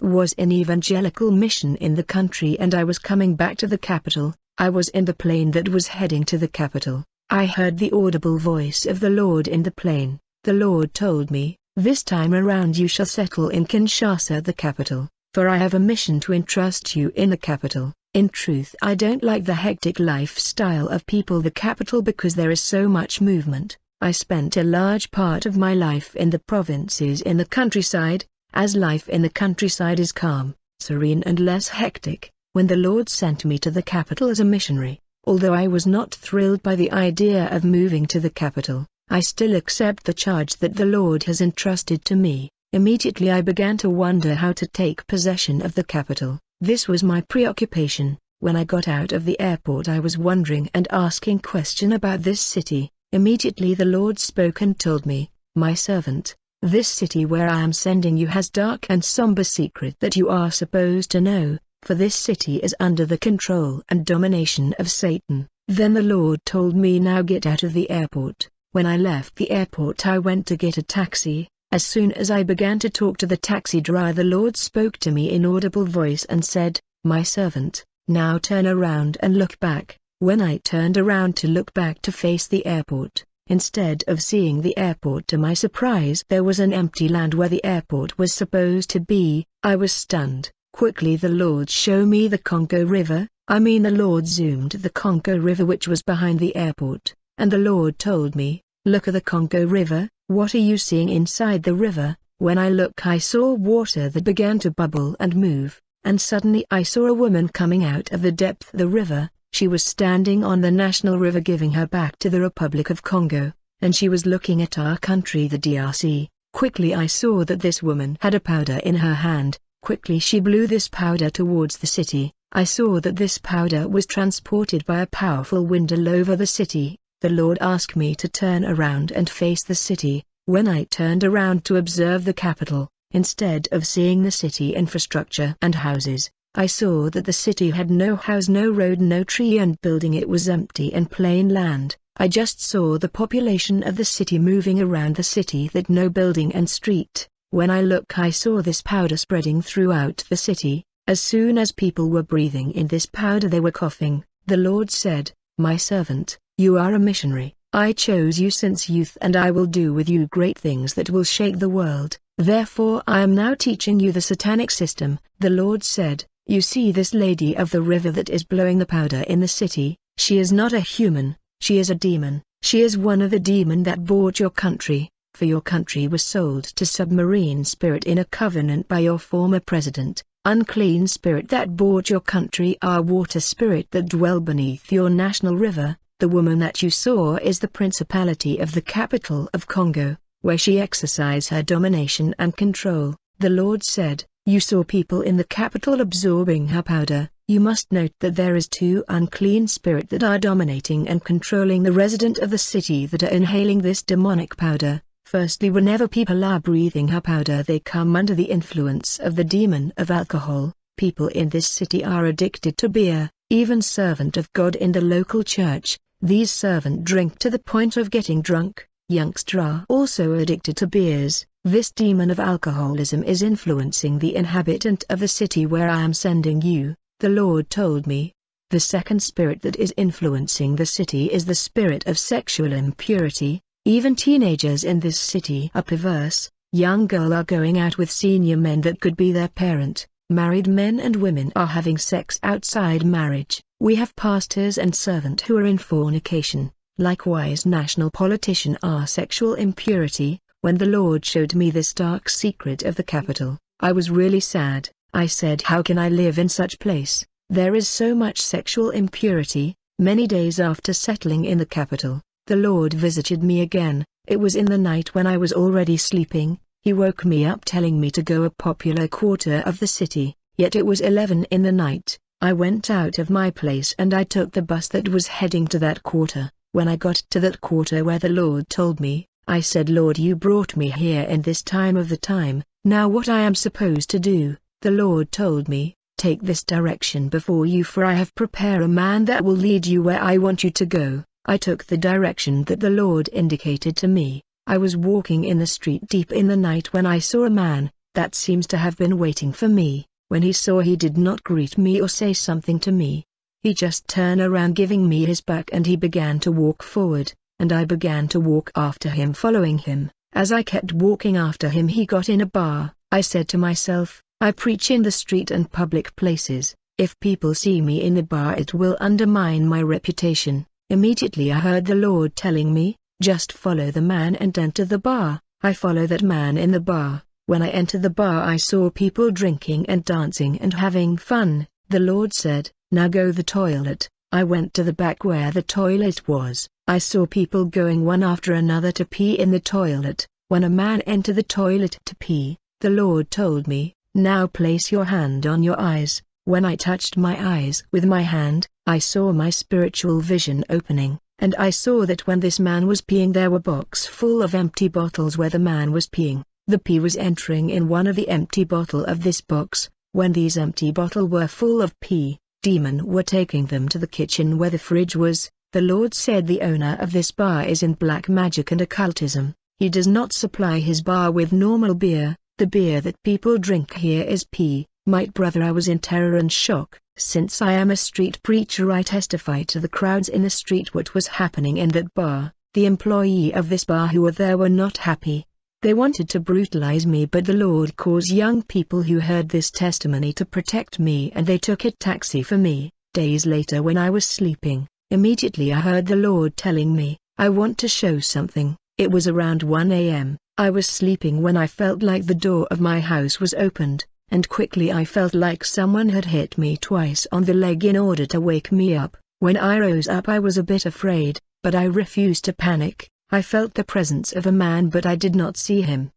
was an evangelical mission in the country and I was coming back to the capital. I was in the plane that was heading to the capital. I heard the audible voice of the Lord in the plane. The Lord told me, "This time around you shall settle in Kinshasa, the capital, for I have a mission to entrust you in the capital." In truth, I don't like the hectic lifestyle of the capital because there is so much movement. I spent a large part of my life in the provinces in the countryside, as life in the countryside is calm, serene and less hectic. When the Lord sent me to the capital as a missionary, although I was not thrilled by the idea of moving to the capital, I still accept the charge that the Lord has entrusted to me. Immediately I began to wonder how to take possession of the capital. This was my preoccupation. When I got out of the airport I was wondering and asking questions about this city. Immediately the Lord spoke and told me, "My servant, this city where I am sending you has dark and somber secret that you are supposed to know, for this city is under the control and domination of Satan." Then the Lord told me, "Now get out of the airport." When I left the airport I went to get a taxi. As soon as I began to talk to the taxi driver, the Lord spoke to me in audible voice and said, "My servant, now turn around and look back." When I turned around to look back to face the airport, instead of seeing the airport, to my surprise there was an empty land where the airport was supposed to be. I was stunned. Quickly the Lord showed me the Congo River. The Lord zoomed the Congo River which was behind the airport, and the Lord told me, "Look at the Congo River. What are you seeing inside the river?" When I looked I saw water that began to bubble and move, and suddenly I saw a woman coming out of the depth of the river. She was standing on the national river giving her back to the Republic of Congo, and she was looking at our country, the DRC. Quickly I saw that this woman had a powder in her hand. Quickly she blew this powder towards the city. I saw that this powder was transported by a powerful wind all over the city. The Lord asked me to turn around and face the city. When I turned around to observe the capital, instead of seeing the city infrastructure and houses, I saw that the city had no house, no road, no tree and building. It was empty and plain land. I just saw the population of the city moving around the city, that no building and street. When I looked I saw this powder spreading throughout the city. As soon as people were breathing in this powder they were coughing. The Lord said, "My servant, you are a missionary. I chose you since youth and I will do with you great things that will shake the world. Therefore I am now teaching you the satanic system." The Lord said, "You see this lady of the river that is blowing the powder in the city? She is not a human, she is a demon. She is one of the demon that bought your country, for your country was sold to submarine spirit in a covenant by your former president. Unclean spirit that bought your country are water spirit that dwell beneath your national river. The woman that you saw is the principality of the capital of Congo, where she exercises her domination and control." The Lord said, "You saw people in the capital absorbing her powder. You must note that there is two unclean spirits that are dominating and controlling the resident of the city that are inhaling this demonic powder. Firstly, whenever people are breathing her powder they come under the influence of the demon of alcohol. People in this city are addicted to beer, even servant of God in the local church. These servant drink to the point of getting drunk. Youngsters are also addicted to beers. This demon of alcoholism is influencing the inhabitant of the city where I am sending you." The Lord told me, "The second spirit that is influencing the city is the spirit of sexual impurity. Even teenagers in this city are perverse. Young girls are going out with senior men that could be their parent. Married men and women are having sex outside marriage. We have pastors and servants who are in fornication. Likewise national politicians are sexual impurity." When the Lord showed me this dark secret of the capital, I was really sad. I said, "How can I live in such place? There is so much sexual impurity." Many days after settling in the capital, the Lord visited me again. It was in the night when I was already sleeping. He woke me up telling me to go a popular quarter of the city, yet it was 11 in the night. I went out of my place and I took the bus that was heading to that quarter. When I got to that quarter where the Lord told me, I said, "Lord, you brought me here in this time of the time, now what I am supposed to do?" The Lord told me, "Take this direction before you, for I have prepared a man that will lead you where I want you to go." I took the direction that the Lord indicated to me. I was walking in the street deep in the night when I saw a man. that seems to have been waiting for me. When he saw, he did not greet me or say something to me. He just turned around, giving me his back, and he began to walk forward, and I began to walk after him, following him. As I kept walking after him, he got in a bar. I said to myself, I preach in the street and public places. If people see me in the bar, it will undermine my reputation. Immediately I heard the Lord telling me, just follow the man and enter the bar. I followed that man in the bar. When I entered the bar, I saw people drinking and dancing and having fun. The Lord said, now go to the toilet. I went to the back where the toilet was. I saw people going one after another to pee in the toilet. When a man entered the toilet to pee, the Lord told me, now place your hand on your eyes. When I touched my eyes with my hand, I saw my spiritual vision opening, and I saw that when this man was peeing, there were boxes full of empty bottles where the man was peeing. The pee was entering in one of the empty bottle of this box. When these empty bottles were full of pee, demons were taking them to the kitchen where the fridge was. The Lord said, the owner of this bar is in black magic and occultism. He does not supply his bar with normal beer. The beer that people drink here is pee. My brother, I was in terror and shock. Since I am a street preacher, I testify to the crowds in the street what was happening in that bar. The employee of this bar who were there were not happy. They wanted to brutalize me, but the Lord caused young people who heard this testimony to protect me, and they took a taxi for me. Days later, when I was sleeping, immediately I heard the Lord telling me, I want to show something. It was around 1 a.m. I was sleeping when I felt like the door of my house was opened, and quickly I felt like someone had hit me twice on the leg in order to wake me up. When I rose up, I was a bit afraid, but I refused to panic. I felt the presence of a man, but I did not see him.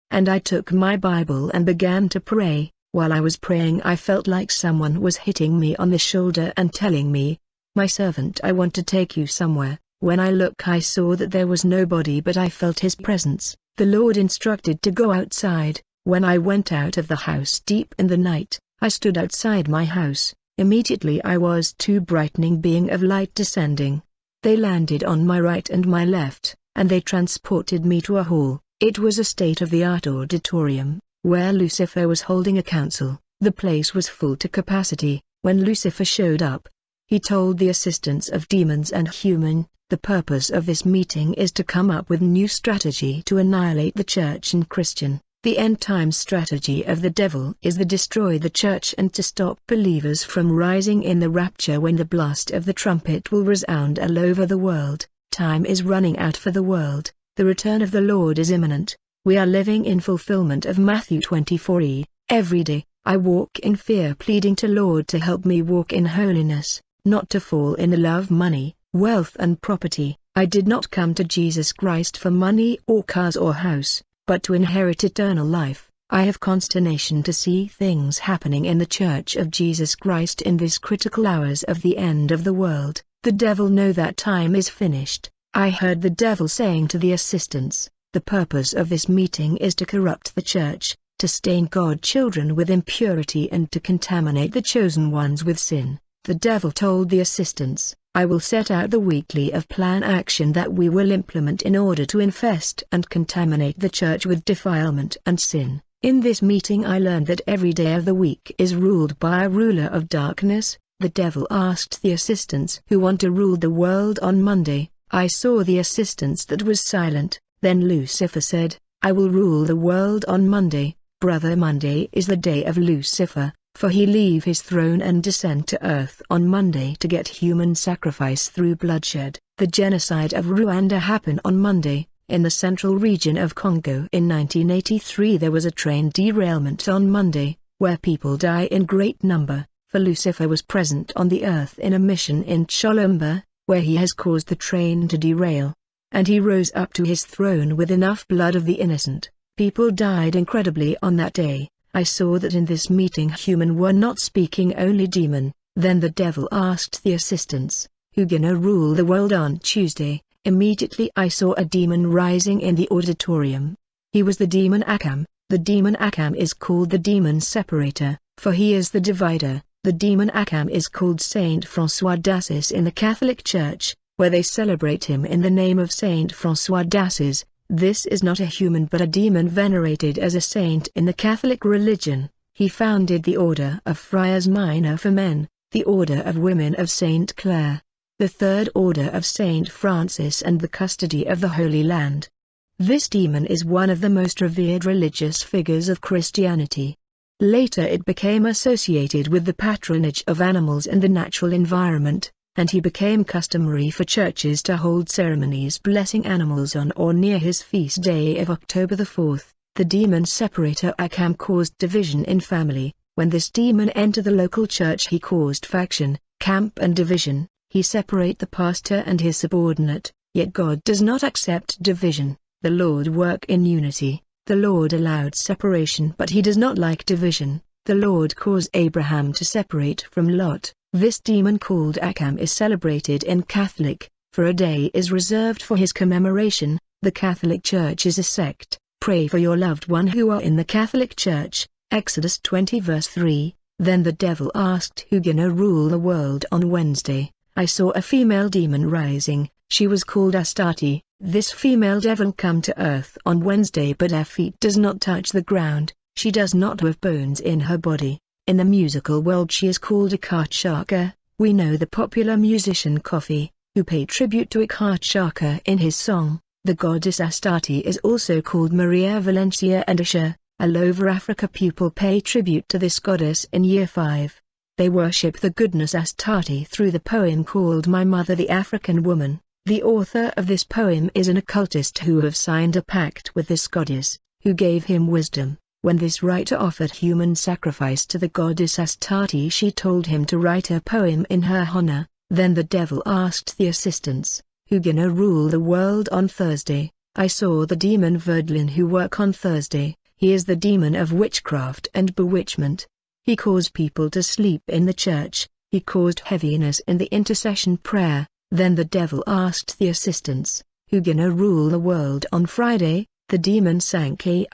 And I took my Bible and began to pray. While I was praying, I felt like someone was hitting me on the shoulder and telling me, my servant, I want to take you somewhere. When I looked, I saw that there was nobody, but I felt his presence. The Lord instructed to go outside. When I went out of the house deep in the night, I stood outside my house. Immediately I was two brightening beings of light descending. They landed on my right and my left, and they transported me to a hall. It was a state-of-the-art auditorium, where Lucifer was holding a council. The place was full to capacity. When Lucifer showed up, he told the assistants of demons and human, the purpose of this meeting is to come up with new strategy to annihilate the church and Christian. The end-time strategy of the devil is to destroy the church and to stop believers from rising in the rapture when the blast of the trumpet will resound all over the world. Time is running out for the world. The return of the Lord is imminent. We are living in fulfillment of Matthew 24. Every day, I walk in fear, pleading to Lord to help me walk in holiness, not to fall in the love of money, wealth and property. I did not come to Jesus Christ for money or cars or house, but to inherit eternal life. I have consternation to see things happening in the Church of Jesus Christ in these critical hours of the end of the world. The devil knows that time is finished. I heard the devil saying to the assistants, the purpose of this meeting is to corrupt the church, to stain God's children with impurity and to contaminate the chosen ones with sin. The devil told the assistants, I will set out the weekly of plan action that we will implement in order to infest and contaminate the church with defilement and sin. In this meeting I learned that every day of the week is ruled by a ruler of darkness. The devil asked the assistants who want to rule the world on Monday. I saw the assistants that was silent. Then Lucifer said, I will rule the world on Monday. Brother, Monday is the day of Lucifer, for he leave his throne and descend to earth on Monday to get human sacrifice through bloodshed. The genocide of Rwanda happened on Monday. In the central region of Congo in 1983 there was a train derailment on Monday, where people die in great number, for Lucifer was present on the earth in a mission in Cholumba, where he has caused the train to derail. And he rose up to his throne with enough blood of the innocent. People died incredibly on that day. I saw that in this meeting human were not speaking, only demon. Then the devil asked the assistants, who gonna rule the world on Tuesday? Immediately I saw a demon rising in the auditorium. He was the demon Akam. The demon Akam is called the demon separator, for he is the divider. The demon Akam is called Saint François d'Assise in the Catholic Church, where they celebrate him in the name of Saint François d'Assise. This is not a human but a demon venerated as a saint in the Catholic religion. He founded the Order of Friars Minor for Men, the Order of Women of Saint Clare, the Third Order of Saint Francis and the Custody of the Holy Land. This demon is one of the most revered religious figures of Christianity. Later it became associated with the patronage of animals and the natural environment, and he became customary for churches to hold ceremonies blessing animals on or near his feast day of October the 4th. The demon separator Akam caused division in family. When this demon entered the local church he caused faction, camp and division. He separate the pastor and his subordinate, yet God does not accept division. The Lord work in unity. The Lord allowed separation but he does not like division. The Lord caused Abraham to separate from Lot. This demon called Akam is celebrated in Catholic, for a day is reserved for his commemoration. The Catholic Church is a sect. Pray for your loved one who are in the Catholic Church. Exodus 20 verse 3. Then the devil asked, who gonna rule the world on Wednesday? I saw a female demon rising. She was called Astarte. This female devil come to earth on Wednesday but her feet does not touch the ground. She does not have bones in her body. In the musical world she is called Akashaka. We know the popular musician Kofi, who paid tribute to Akashaka in his song. The goddess Astarte is also called Maria Valencia and Asher. All over Africa people pay tribute to this goddess in year 5. They worship the goddess Astarte through the poem called My Mother the African Woman. The author of this poem is an occultist who have signed a pact with this goddess, who gave him wisdom. When this writer offered human sacrifice to the goddess Astarte she told him to write a poem in her honor. Then the devil asked the assistants, who gonna rule the world on Thursday? I saw the demon Verdlin who work on Thursday. He is the demon of witchcraft and bewitchment. He caused people to sleep in the church. He caused heaviness in the intercession prayer. Then the devil asked the assistants, who gonna rule the world on Friday? The demon Sankei,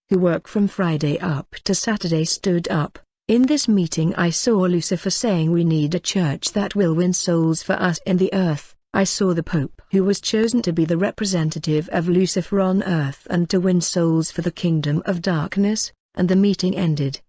who work from Friday up to Saturday stood up. In this meeting I saw Lucifer saying we need a church that will win souls for us in the earth. I saw the Pope who was chosen to be the representative of Lucifer on earth and to win souls for the kingdom of darkness, and the meeting ended.